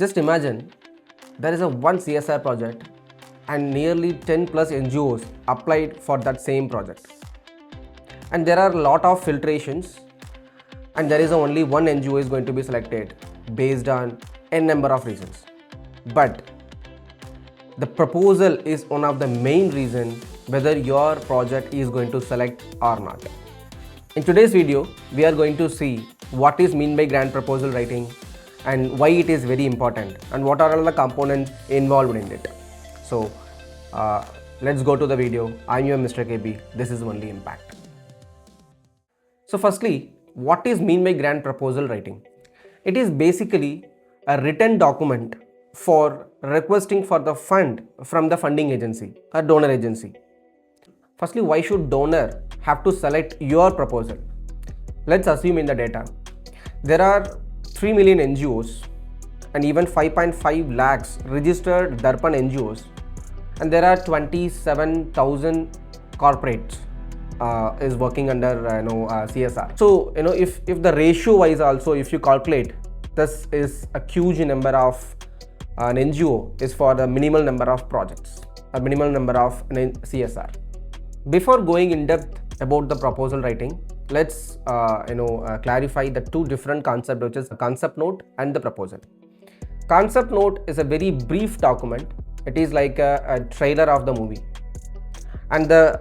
Just imagine there is a one CSR project and nearly 10 plus NGOs applied for that same project. And there are a lot of filtrations, and there is only one NGO is going to be selected based on n number of reasons. But the proposal is one of the main reasons whether your project is going to select or not. In today's video, we are going to see what is meant by grant proposal writing and why it is very important and what are all the components involved in it. So let's go to the video. I'm your Mr. KB. This is Only Impact. So firstly, what is meant by grant proposal writing? It is basically a written document for requesting for the fund from the funding agency or donor agency. Firstly, why should donor have to select your proposal? Let's assume in the data there are 3 million NGOs and even 5.5 lakhs registered Darpan NGOs, and there are 27,000 corporates is working under CSR. So if the ratio wise also, if you calculate, this is a huge number of an NGO is for the minimal number of projects, a minimal number of CSR. Before going in depth about the proposal writing, let's clarify the two different concepts, which is a concept note and the proposal. Concept note is a very brief document. It is like a trailer of the movie, and the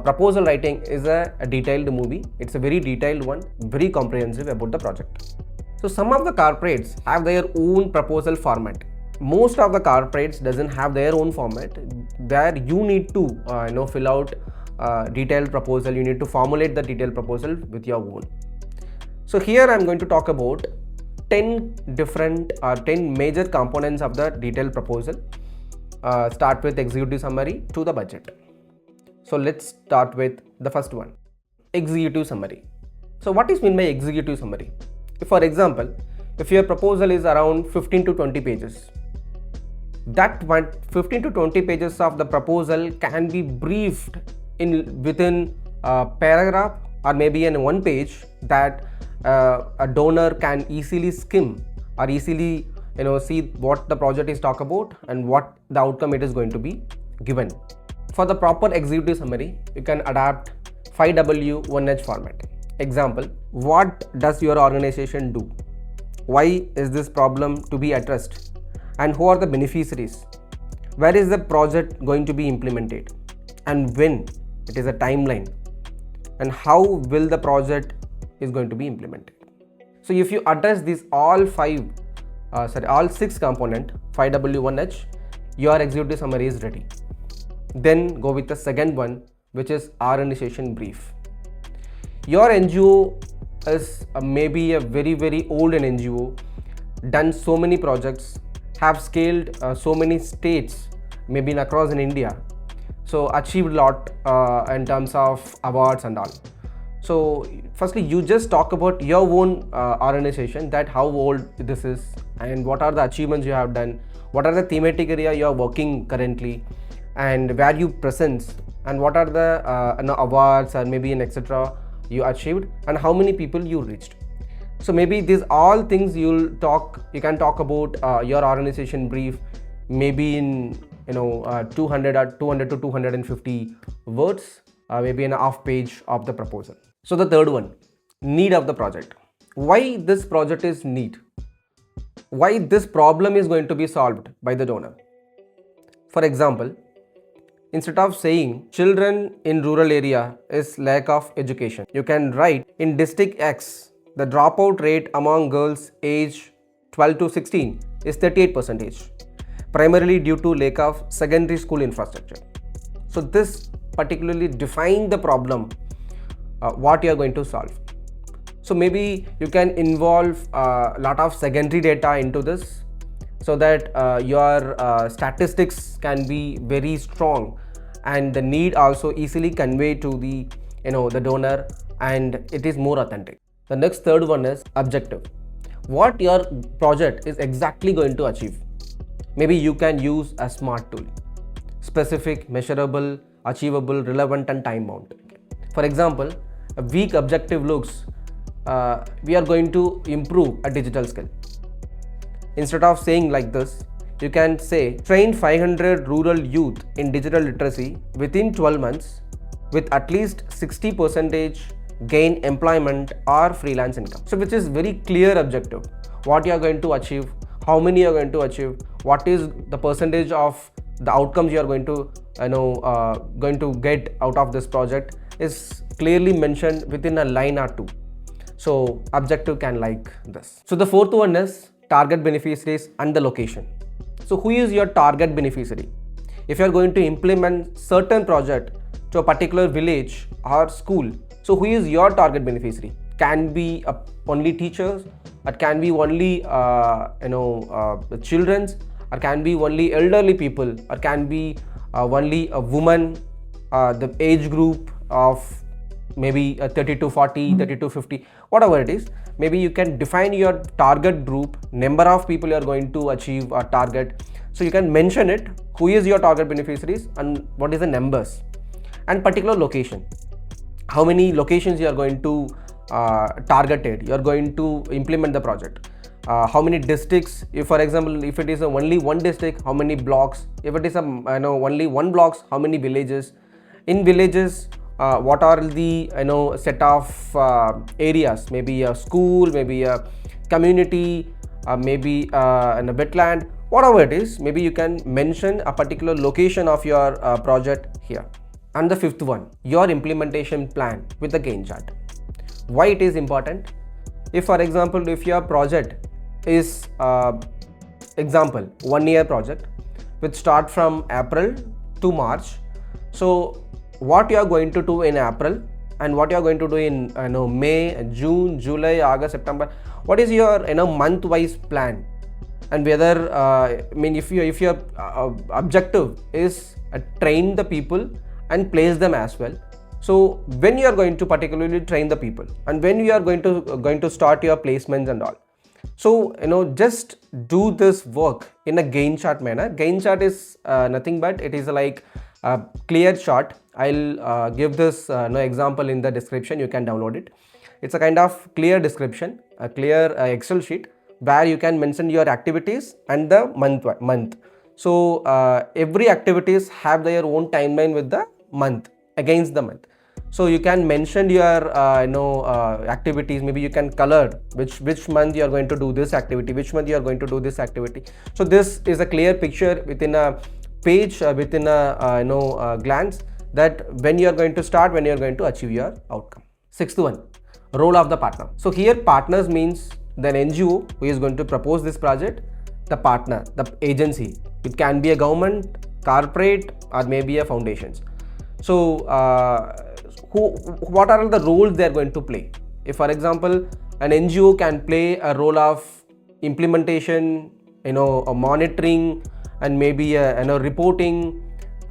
proposal writing is a detailed movie. It's a very detailed one, very comprehensive about the project. So some of the corporates have their own proposal format. Most of the corporates doesn't have their own format where you need to fill out detailed proposal. You need to formulate the detailed proposal with your own. So here I'm going to talk about 10 different 10 major components of the detailed proposal. Start with executive summary to the budget. So let's start with the first one, executive summary. So what is meant by executive summary? For example, if your proposal is around 15 to 20 pages, that 15 to 20 pages of the proposal can be briefed within a paragraph or maybe in one page that a donor can easily skim or easily see what the project is talk about and what the outcome it is going to be given. For the proper executive summary, you can adapt 5W1H format. Example, what does your organization do? Why is this problem to be addressed? And who are the beneficiaries? Where is the project going to be implemented? And when? It is a timeline. And how will the project is going to be implemented? So if you address these all 6 component, 5W1H, your executive summary is ready. Then go with the second one, which is organization brief. Your NGO is maybe a very old NGO, done so many projects, have scaled so many states, maybe across in India, so achieved a lot in terms of awards and all. So firstly, you just talk about your own organization, that how old this is and what are the achievements you have done, what are the thematic area you are working currently, and where you present, and what are the awards or maybe an etc you achieved, and how many people you reached. So maybe these all things you can talk about your organization brief maybe in 200 to 250 words, maybe in a half page of the proposal. So the third one, need of the project. Why this project is need? Why this problem is going to be solved by the donor? For example, instead of saying children in rural area is lack of education, you can write in district X, the dropout rate among girls age 12 to 16 is 38%, primarily due to lack of secondary school infrastructure. So this particularly define the problem, what you are going to solve. So maybe you can involve a lot of secondary data into this, so that your statistics can be very strong and the need also easily conveyed to the the donor, and it is more authentic. The next third one is objective. What your project is exactly going to achieve. Maybe you can use a SMART tool: specific, measurable, achievable, relevant, and time bound. For example, a weak objective looks we are going to improve a digital skill. instead of saying like this, you can say train 500 rural youth in digital literacy within 12 months with at least 60% gain employment or freelance income. So which is very clear objective. What you are going to achieve, how many you are going to achieve, what is the percentage of the outcomes you are going to going to get out of this project is clearly mentioned within a line or two. So objective can like this. So the fourth one is target beneficiaries and the location. So who is your target beneficiary? If you are going to implement certain project to a particular village or school, so who is your target beneficiary? Can be only teachers, it can be only the children's, or can be only elderly people, or can be only a woman, the age group of maybe 30 to 40, 30 to 50, whatever it is. Maybe you can define your target group, number of people you are going to achieve a target. So you can mention it, who is your target beneficiaries and what is the numbers, and particular location. How many locations you are going to target it, you are going to implement the project. How many districts, if for example if it is only one district, how many blocks, if it is only one blocks, how many villages. In villages, what are the set of areas, maybe a school, maybe a community, maybe in a wetland, whatever it is. Maybe you can mention a particular location of your project here. And the fifth one, your implementation plan with the Gantt chart. Why it is important? If for example if your project is example 1 year project which start from April to March, so what you are going to do in April and what you are going to do in May, June, July, August, September, what is your month wise plan, and whether if your objective is train the people and place them as well. So when you are going to particularly train the people and when you are going to start your placements and all, so just do this work in a Gantt chart manner. Gantt chart is nothing but it is like a clear chart. I'll give this example in the description, you can download it. It's a kind of clear description, a clear Excel sheet where you can mention your activities and the month. So every activities have their own timeline with the month against the month. So you can mention your activities. Maybe you can color which month you are going to do this activity, which month you are going to do this activity. So this is a clear picture within a page, within a glance, that when you are going to start, when you are going to achieve your outcome. Sixth one, role of the partner. So here partners means the NGO who is going to propose this project, the partner, the agency. It can be a government, corporate, or maybe a foundations. So what are the roles they are going to play? If for example an NGO can play a role of implementation, a monitoring, and maybe reporting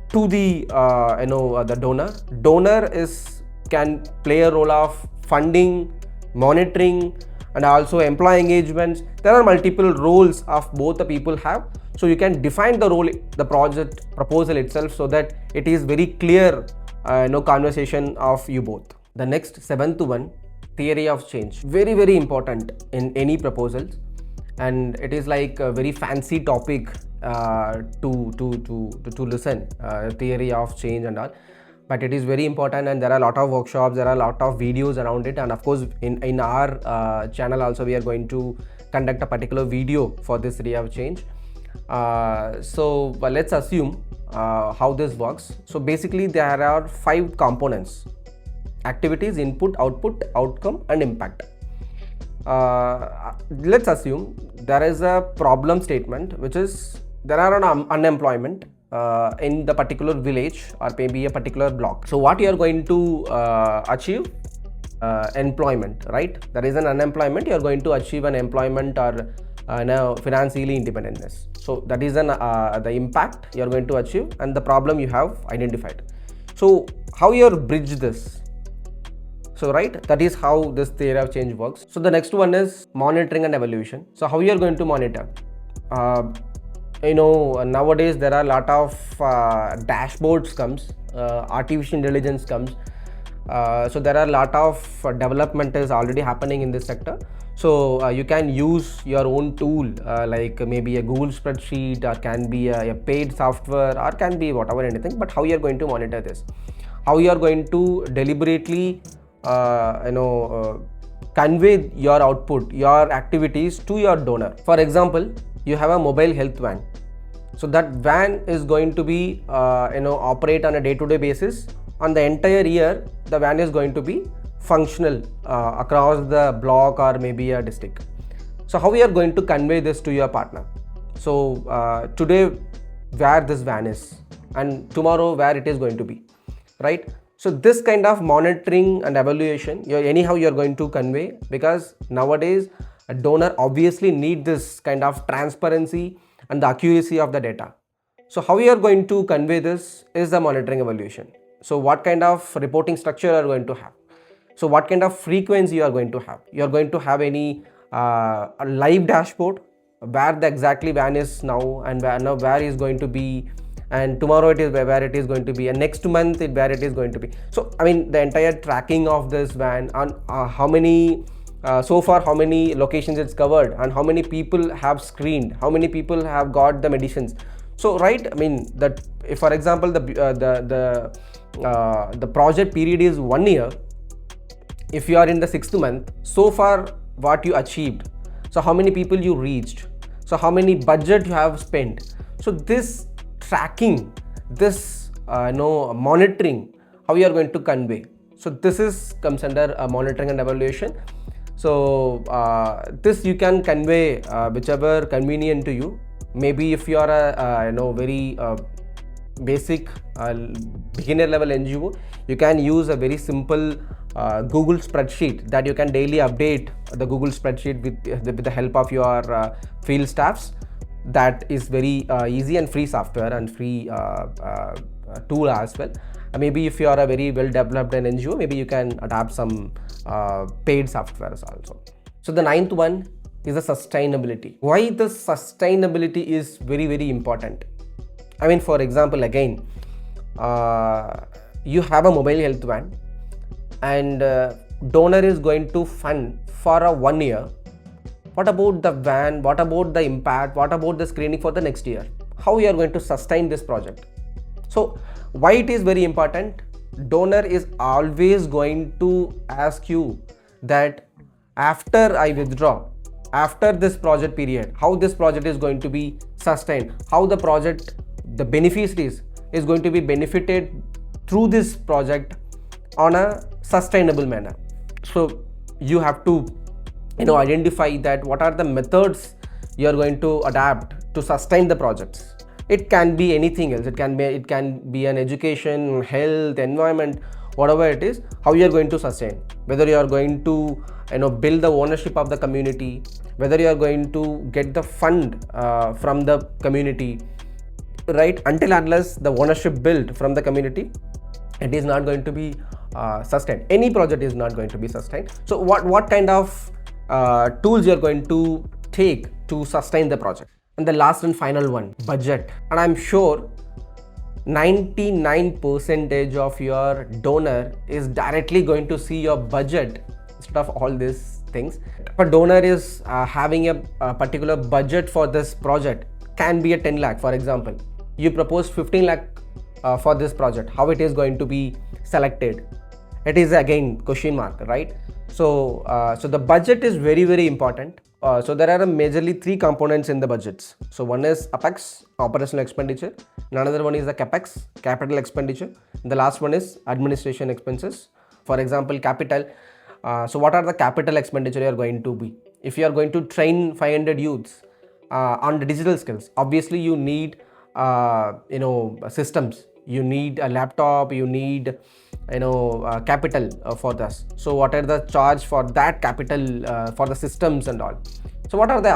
to the the donor can play a role of funding, monitoring, and also employee engagements. There are multiple roles of both the people have. So you can define the role, the project proposal itself, so that it is very clear conversation of you both. The next seventh one, theory of change. Very important in any proposals, and it is like a very fancy topic to listen, theory of change and all, but it is very important, and there are a lot of workshops, there are a lot of videos around it, and of course in our channel also we are going to conduct a particular video for this theory of change. So let's assume how this works. So basically there are 5 components: activities, input, output, outcome, and impact. Let's assume there is a problem statement, which is there are an unemployment in the particular village or maybe a particular block. So what you are going to achieve? Employment, right? There is an unemployment, you are going to achieve an employment or financially independence. So that is the impact you are going to achieve, and the problem you have identified. So how you bridge this? So right, that is how this theory of change works. So the next one is monitoring and evaluation. So how you are going to monitor? Nowadays there are a lot of dashboards comes, artificial intelligence comes. So there are a lot of development is already happening in this sector. So you can use your own tool, like maybe a Google spreadsheet, or can be a paid software, or can be whatever, anything. But how you are going to monitor this, how you are going to deliberately convey your output, your activities to your donor. For example, you have a mobile health van. So that van is going to be operate on a day-to-day basis. On the entire year, the van is going to be functional across the block or maybe a district. So how we are going to convey this to your partner? So today where this van is, and tomorrow where it is going to be, right? So this kind of monitoring and evaluation, you're going to convey, because nowadays a donor obviously need this kind of transparency and the accuracy of the data. So how you are going to convey this is the monitoring evaluation. So what kind of reporting structure you are going to have? So what kind of frequency you are going to have? You are going to have any a live dashboard where the exactly van is now, and where is going to be, and tomorrow it is where it is going to be, and next month where it is going to be. So I mean, the entire tracking of this van, on how many so far, how many locations it's covered, and how many people have screened, how many people have got the medicines. So right, I mean that if, for example, the project period is 1 year, if you are in the 6th month, so far what you achieved, so how many people you reached, so how many budget you have spent. So this tracking, this monitoring, how you are going to convey. So this is comes under monitoring and evaluation. So this you can convey whichever convenient to you. Maybe if you are a very basic beginner level NGO, you can use a very simple Google spreadsheet that you can daily update the Google spreadsheet with the help of your field staffs. That is very easy and free software and free tool as well. Maybe if you are a very well developed NGO, maybe you can adapt some paid softwares also. So the 9th one is the sustainability. Why the sustainability is very, very important? I mean, for example, again, you have a mobile health van, and donor is going to fund for a 1 year. What about the van? What about the impact? What about the screening for the next year? How you are going to sustain this project? So why it is very important? Donor is always going to ask you that after I withdraw, after this project period, how this project is going to be sustained, how the project, the beneficiaries is going to be benefited through this project on a sustainable manner. So you have to identify that what are the methods you are going to adapt to sustain the projects. It can be anything else. It can be an education, health, environment, whatever it is. How you are going to sustain, whether you are going to build the ownership of the community, whether you are going to get the fund from the community, right? Until unless the ownership built from the community, it is not going to be sustained. Any project is not going to be sustained. So what kind of tools you are going to take to sustain the project? And the last and final one, budget. And I'm sure 99% of your donor is directly going to see your budget instead of all these things. If a donor is having a particular budget for this project, can be a 10 lakh, for example. You propose 15 lakh for this project. How it is going to be selected? It is again question mark, right? So the budget is very, very important. So there are majorly 3 components in the budgets. So one is APEX, operational expenditure, and another one is the CAPEX, capital expenditure, and the last one is administration expenses. For example, capital. So what are the capital expenditure you are going to be? If you are going to train 500 youths on the digital skills, obviously you need systems, you need a laptop, you need capital for this. So what are the charge for that capital for the systems and all? So what are the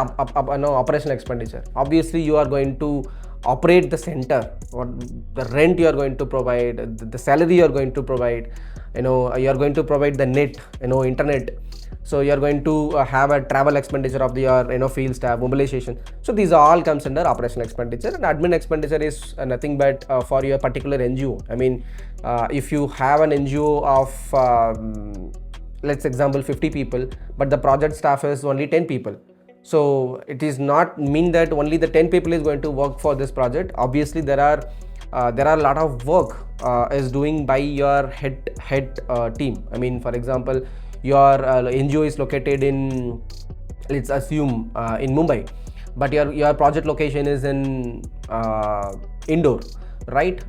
operational expenditure? Obviously you are going to operate the center, or the rent you are going to provide, the salary you are going to provide, you are going to provide the net, internet. So you are going to have a travel expenditure of your field staff, mobilization. So these all comes under operational expenditure, and admin expenditure is nothing but for your particular NGO. I mean, if you have an NGO of let's example 50 people, but the project staff is only 10 people. So it is not mean that only the 10 people is going to work for this project. Obviously there are a lot of work is doing by your head team. I mean, for example, your NGO is located in, let's assume, in Mumbai, but your project location is in Indore, right?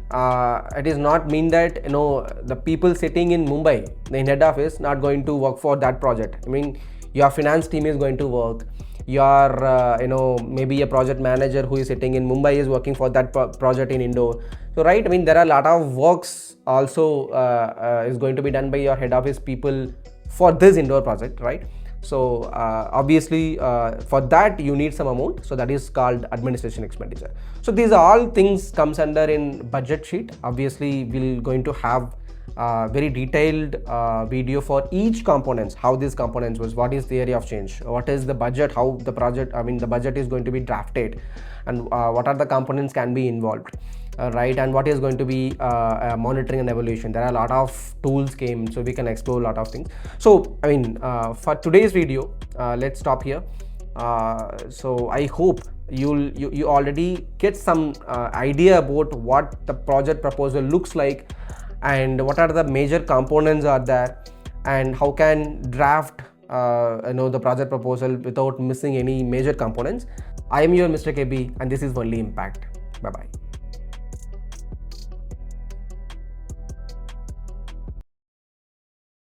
It is not mean that the people sitting in Mumbai, the head office, not going to work for that project. I mean, your finance team is going to work, your maybe a project manager who is sitting in Mumbai is working for that project in Indore. So right, I mean, there are a lot of works also is going to be done by your head office people for this Indore project, right? So obviously for that you need some amount, so that is called administration expenditure. So these all things comes under in budget sheet. Obviously we're going to have very detailed video for each components, how these components was, what is the area of change, what is the budget, how the project, I mean the budget is going to be drafted, and what are the components can be involved, right, and what is going to be monitoring and evaluation. There are a lot of tools came, so we can explore a lot of things. So I mean, for today's video, let's stop here. So I hope you already get some idea about what the project proposal looks like, and what are the major components are there, and how can draft the project proposal without missing any major components. I am your Mr. KB, and this is Only Impact. Bye bye.